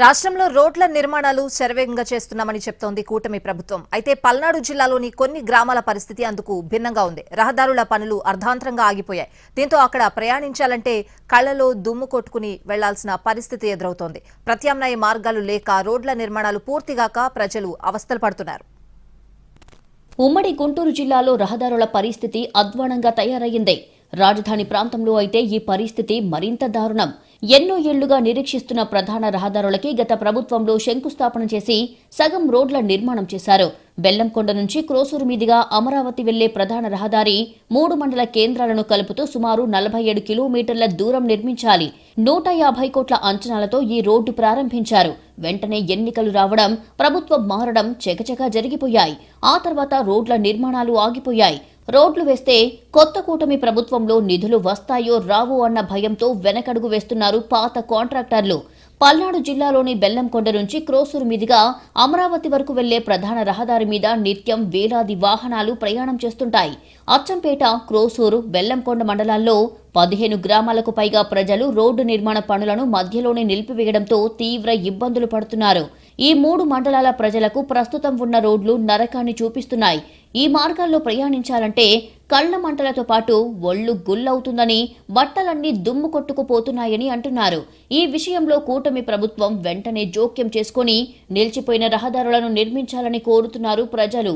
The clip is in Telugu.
రాష్ట్రంలో రోడ్ల నిర్మాణాలు శరవేగంగా చేస్తున్నామని చెప్తోంది కూటమి ప్రభుత్వం. అయితే పల్నాడు జిల్లాలోని కొన్ని గ్రామాల పరిస్థితి అందుకు భిన్నంగా ఉంది. రహదారుల పనులు అర్ధాంతరంగా ఆగిపోయాయి. దీంతో అక్కడ ప్రయాణించాలంటే కళ్లలో దుమ్ము కొట్టుకుని వెళ్లాల్సిన పరిస్థితి ఎదురవుతోంది. ప్రత్యామ్నాయ మార్గాలు లేక రోడ్ల నిర్మాణాలు పూర్తిగాక ప్రజలు అవస్థలు పడుతున్నారు. ఉమ్మడి గుంటూరు జిల్లాలో రహదారుల పరిస్థితి అధ్వానంగా తయారయ్యింది. రాజధాని ప్రాంతంలో అయితే ఈ పరిస్థితి మరింత దారుణం. ఎన్నో ఏళ్లుగా నిరీక్షిస్తున్న ప్రధాన రహదారులకి గత ప్రభుత్వంలో శంకుస్థాపన చేసి సగం రోడ్ల నిర్మాణం చేశారు. బెల్లంకొండ నుంచి క్రోసూరు మీదుగా అమరావతి వెళ్లే ప్రధాన రహదారి 3 మండల కేంద్రాలను కలుపుతూ సుమారు 47 కిలోమీటర్ల దూరం నిర్మించాలి. 150 కోట్ల అంచనాలతో ఈ రోడ్డు ప్రారంభించారు. వెంటనే ఎన్నికలు రావడం, ప్రభుత్వం మారడం చకచకా జరిగిపోయాయి. ఆ తర్వాత రోడ్ల నిర్మాణాలు ఆగిపోయాయి. రోడ్లు వేస్తే కొత్త కూటమి ప్రభుత్వంలో నిధులు వస్తాయో రావో అన్న భయంతో వెనకడుగు వేస్తున్నారు పాత కాంట్రాక్టర్లు. పల్నాడు జిల్లాలోని బెల్లంకొండ నుంచి క్రోసూరు మీదుగా అమరావతి వరకు వెళ్లే ప్రధాన రహదారి మీద నిత్యం వేలాది వాహనాలు ప్రయాణం చేస్తుంటాయి. అచ్చంపేట, క్రోసూరు, బెల్లంకొండ మండలాల్లో 15 గ్రామాలకు పైగా ప్రజలు రోడ్డు నిర్మాణ పనులను మధ్యలోనే నిలిపివేయడంతో తీవ్ర ఇబ్బందులు పడుతున్నారు. ఈ 3 మండలాల ప్రజలకు ప్రస్తుతం ఉన్న రోడ్లు నరకాన్ని చూపిస్తున్నాయి. ఈ మార్గాల్లో ప్రయాణించాలంటే కళ్ల మంటలతో పాటు ఒళ్లు గుల్లవుతుందని, బట్టలన్నీ దుమ్ము కొట్టుకుపోతున్నాయని అంటున్నారు. ఈ విషయంలో కూటమి ప్రభుత్వం వెంటనే జోక్యం చేసుకుని నిలిచిపోయిన రహదారులను నిర్మించాలని కోరుతున్నారు ప్రజలు.